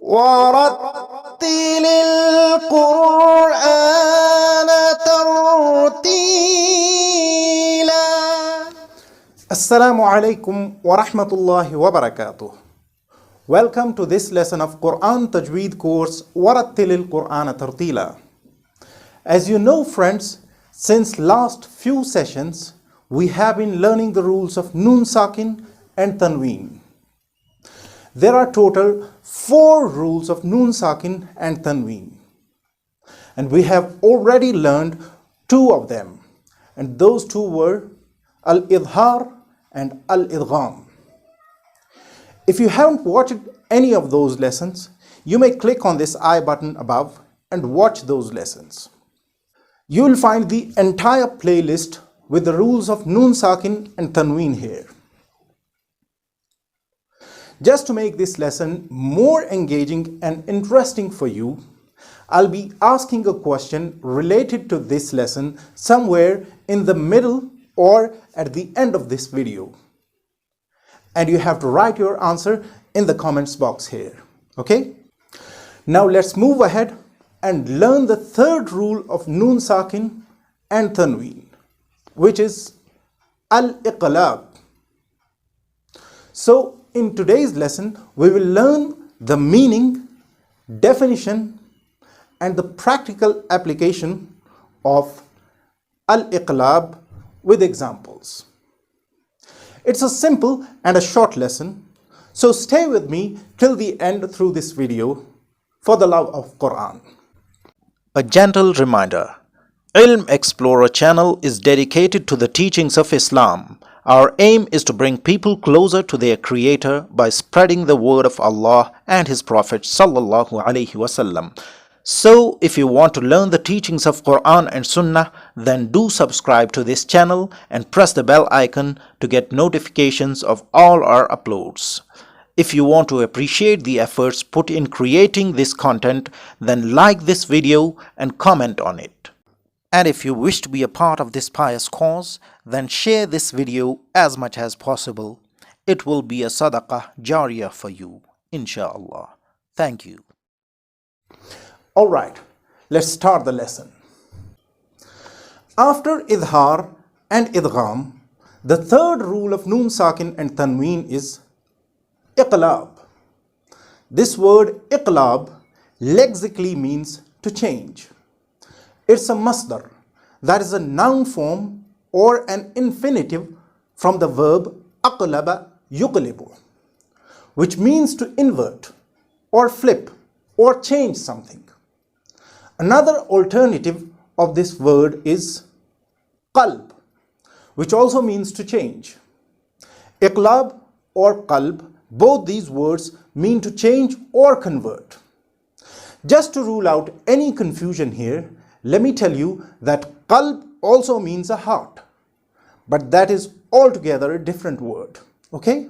ورتل القرآن ترتيلا. Assalamu-Alaykum wa rahmatullahi wa barakatuh. Welcome to this lesson of Qur'an Tajweed course ورتل القرآن ترتيلا. As you know, friends, since last few sessions we have been learning the rules of noon SAAKIN and TANWEEN. There are total 4 rules of noon SAAKIN and TANWEEN, and we have already learned 2 of them, and those 2 were al-idhar and al-idgham. If you haven't watched any of those lessons, you may click on this I button above and watch those lessons. You will find the entire playlist with the rules of noon SAAKIN and TANWEEN here. Just to make this lesson more engaging and interesting for you, I'll be asking a question related to this lesson somewhere in the middle or at the end of this video. And you have to write your answer in the comments box here. Okay? Now let's move ahead and learn the 3rd rule of noon SAAKIN and TANWEEN, which is al-Iqlaab. So in today's lesson, we will learn the meaning, definition, and the practical application of al-Iqlaab with examples. It's a simple and a short lesson, so stay with me till the end through this video for the love of Qur'an. A gentle reminder, ILM Explorer channel is dedicated to the teachings of Islam. Our aim is to bring people closer to their Creator by spreading the word of Allah and His Prophet Sallallahu Alaihi Wasallam. So, if you want to learn the teachings of Quran and Sunnah, then do subscribe to this channel and press the bell icon to get notifications of all our uploads. If you want to appreciate the efforts put in creating this content, then like this video and comment on it. And if you wish to be a part of this pious cause, then share this video as much as possible. It will be a sadaqah jariyah for you, inshallah. Thank you. Alright, let's start the lesson. After idhar and idgham, the 3rd rule of noon SAAKIN and TANWEEN is Iqlaab. This word Iqlaab lexically means to change. It's a masdar, that is a noun form or an infinitive from the verb aqlaba yuqlibu, which means to invert or flip or change something. Another alternative of this word is qalb, which also means to change. Iqlaab or qalb, both these words mean to change or convert. Just to rule out any confusion here, let me tell you that qalb also means a heart, but that is altogether a different word. Okay?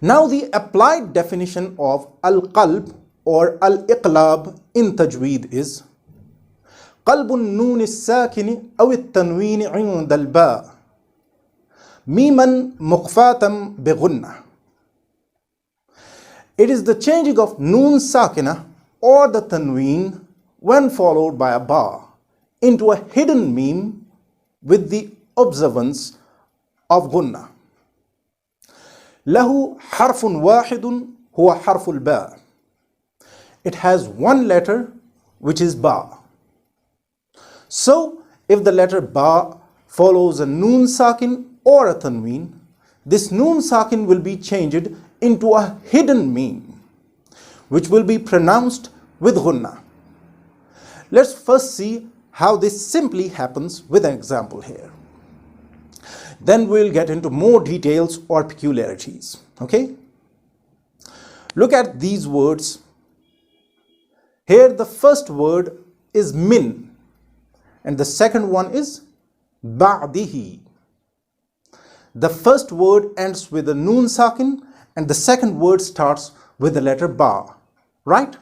Now the applied definition of al-qalb or al-iqlab in Tajweed is قلب النون الساكن أو التنوين عند الباء ميما مخفاة بغنة. It is the changing of noon sakina or the tanween when followed by a ba into a hidden meme with the observance of gunna. له حرف واحد هو حرف الباء. It has one letter, which is ba. So, if the letter ba follows a noon SAAKIN or a tanween, this noon SAAKIN will be changed into a hidden meme, which will be pronounced with gunna. Let's first see how this simply happens with an example here. Then we'll get into more details or peculiarities. Okay? Look at these words. Here the first word is min and the second one is ba'dihi. The first word ends with a noon SAAKIN and the second word starts with the letter ba, right?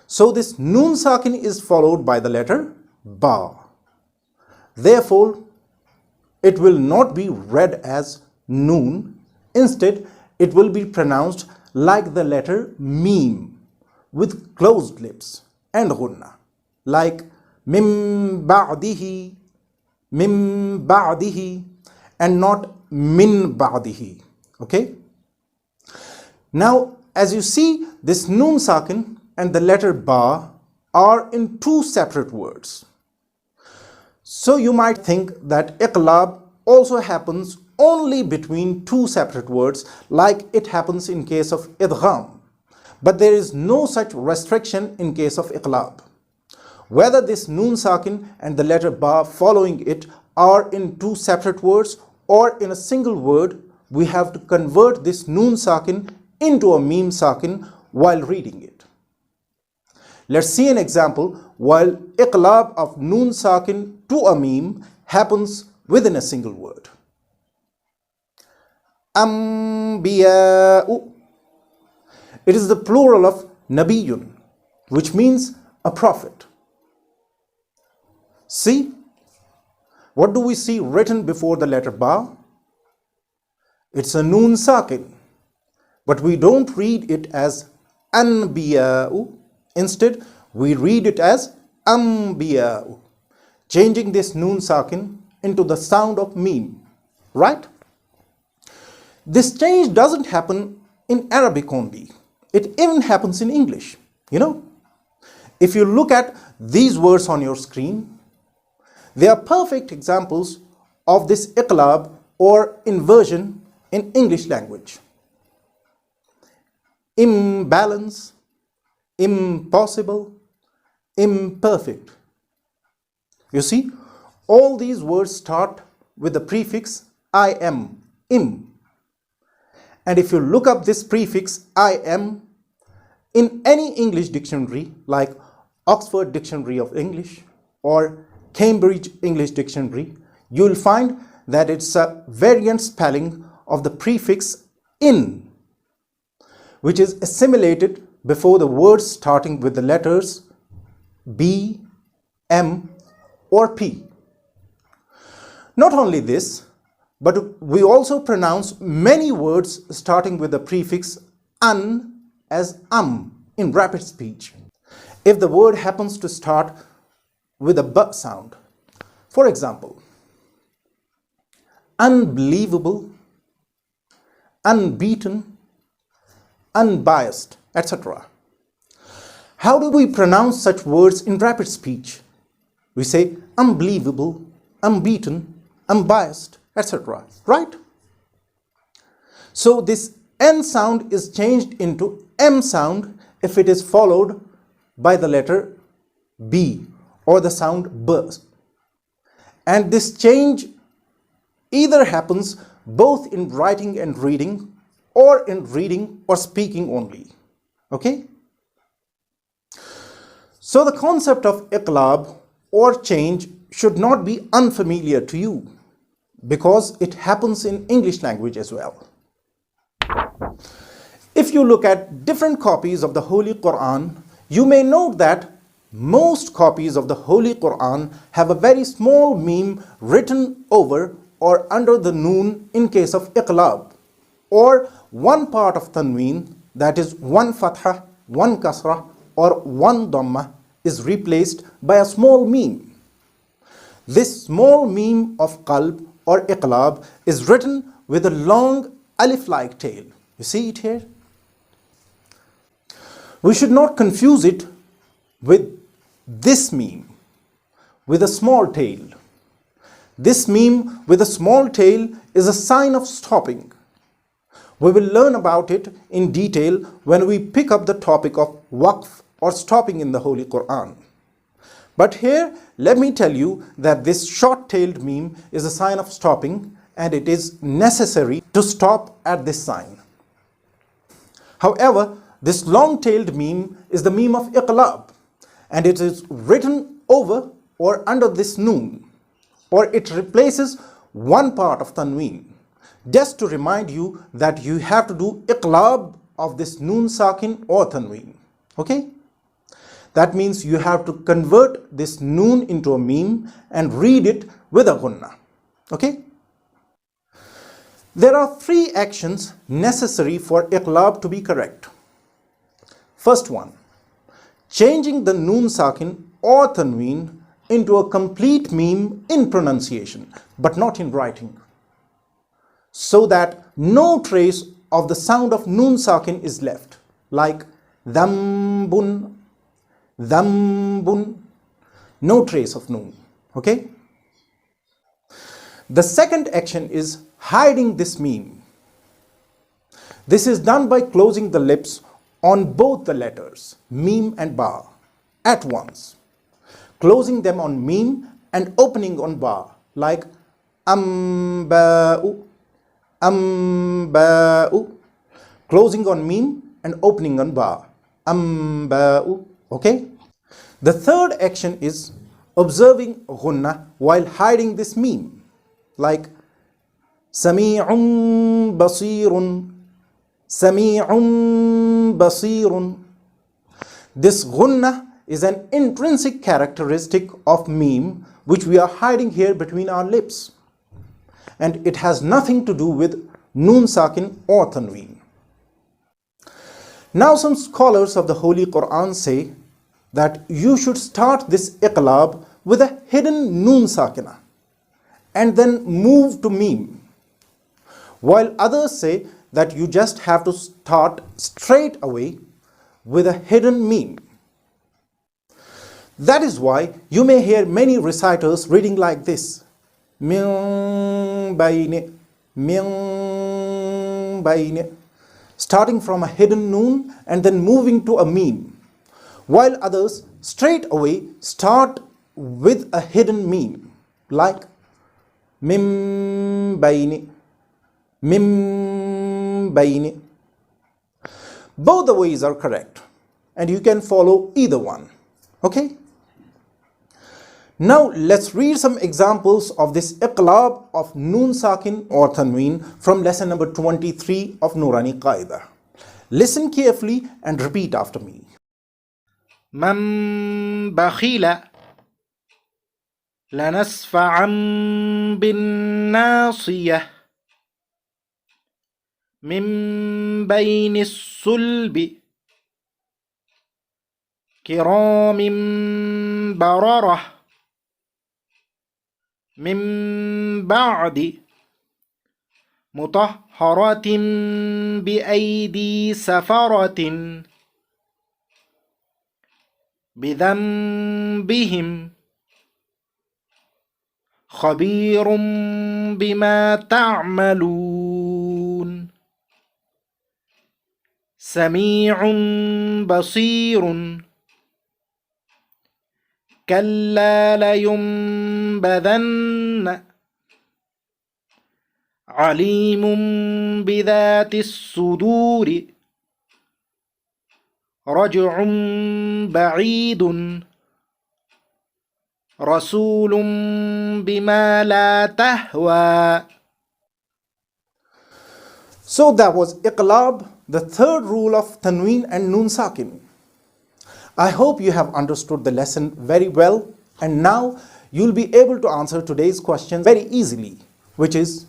So this noon SAAKIN is followed by the letter ba. Therefore, it will not be read as noon. Instead, it will be pronounced like the letter meme with closed lips and gunna, like mim ba'dihi, and not min ba'dihi. Okay? Now, as you see, this noon sakin and the letter ba are in two separate words. So you might think that iqlaab also happens only between two separate words, like it happens in case of idgham. But there is no such restriction in case of iqlaab. Whether this noon sakin and the letter ba following it are in two separate words or in a single word, we have to convert this noon sakin into a meme sakin while reading it. Let's see an example while iqlaab of noon sakin to a meme happens within a single word. Anbiya'u. It is the plural of nabiyun, which means a prophet. See, what do we see written before the letter ba? It's a noon sakin, but we don't read it as anbiya'u. Instead, we read it as anbiya'u, changing this noon sakin into the sound of meme, right? This change doesn't happen in Arabic only. It even happens in English, you know. If you look at these words on your screen, they are perfect examples of this iqlaab or inversion in English language. Imbalance, impossible, imperfect. You see, all these words start with the prefix im, im. And if you look up this prefix im in any English dictionary like Oxford Dictionary of English or Cambridge English Dictionary, you will find that it's a variant spelling of the prefix in, which is assimilated before the words starting with the letters B, M or P. Not only this, but we also pronounce many words starting with the prefix an as in rapid speech, if the word happens to start with a b sound. For example, unbelievable, unbeaten, unbiased, etc. How do we pronounce such words in rapid speech? We say unbelievable, unbeaten, unbiased, etc. Right? So this N sound is changed into M sound if it is followed by the letter B or the sound B. And this change either happens both in writing and reading or in reading or speaking only. Okay? So the concept of iqlaab or change should not be unfamiliar to you, because it happens in English language as well. If you look at different copies of the Holy Qur'an, you may note that most copies of the Holy Qur'an have a very small meme written over or under the noon in case of iqlaab, or one part of tanween, that is one fatha, one kasra or one dhamma, is replaced by a small meme. This small meme of qalb or iqlaab is written with a long alif-like tail. You see it here? We should not confuse it with this meme with a small tail. This meme with a small tail is a sign of stopping. We will learn about it in detail when we pick up the topic of waqf or stopping in the Holy Qur'an. But here, let me tell you that this short-tailed meme is a sign of stopping, and it is necessary to stop at this sign. However, this long-tailed meme is the meme of iqlaab, and it is written over or under this noon, or it replaces one part of tanween. Just to remind you that you have to do iqlaab of this noon sakin or tanween. Okay? That means you have to convert this noon into a meme and read it with a gunna. Okay? There are three actions necessary for Iqlaab to be correct. First one, changing the noon sakin or tanween into a complete meme in pronunciation, but not in writing, so that no trace of the sound of noon sakin is left, like dhambun, dhambun, no trace of noon. Okay? The second action is hiding this meme. This is done by closing the lips on both the letters, meme and ba, at once. Closing them on meme and opening on ba, like amba'u, amba'u. Closing on meme and opening on ba, amba'u. Okay? The third action is observing ghunna while hiding this meme, like sami'un basirun, sami'un basirun. This ghunna is an intrinsic characteristic of meme which we are hiding here between our lips, and it has nothing to do with noon sakin or tanween. Now some scholars of the Holy Qur'an say that you should start this iqlaab with a hidden noon sakina and then move to meme, while others say that you just have to start straight away with a hidden meme. That is why you may hear many reciters reading like this, min bayni, min bayni, starting from a hidden noon and then moving to a meme, while others straight away start with a hidden meme, like min bayni, min bayni. Both the ways are correct and you can follow either one. Okay? Now let's read some examples of this iqlaab of noon sakin or tanween from lesson number 23 of Nurani Qaida. Listen carefully and repeat after me. من بخيل لنسفعا بالناصية من بين الصلب كرام بررة من بعد مطهرة بأيدي سفرة بذنبهم خبير بما تعملون سميع بصير كلا لينبذن عليم بذات الصدور رجع بعيد رسول بما لا تهوى. So that was Iqlaab, the third rule of tanween and noon sakin. I hope you have understood the lesson very well, and now you'll be able to answer today's question very easily, which is,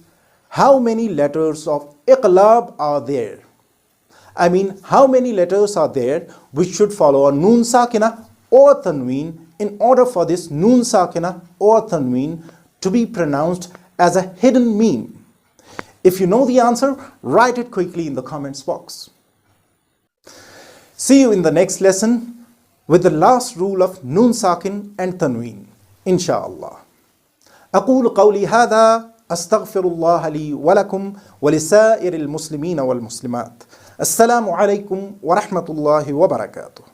how many letters of Iqlaab are there? I mean, how many letters are there which should follow a noon sakina or tanween in order for this noon sakina or tanween to be pronounced as a hidden meme? If you know the answer, write it quickly in the comments box. See you in the next lesson with the last rule of noon sakin and tanween, inshallah. أقول قولي هذا أستغفر الله لي ولكم ولسائر المسلمين والمسلمات. السلام عليكم ورحمة الله وبركاته.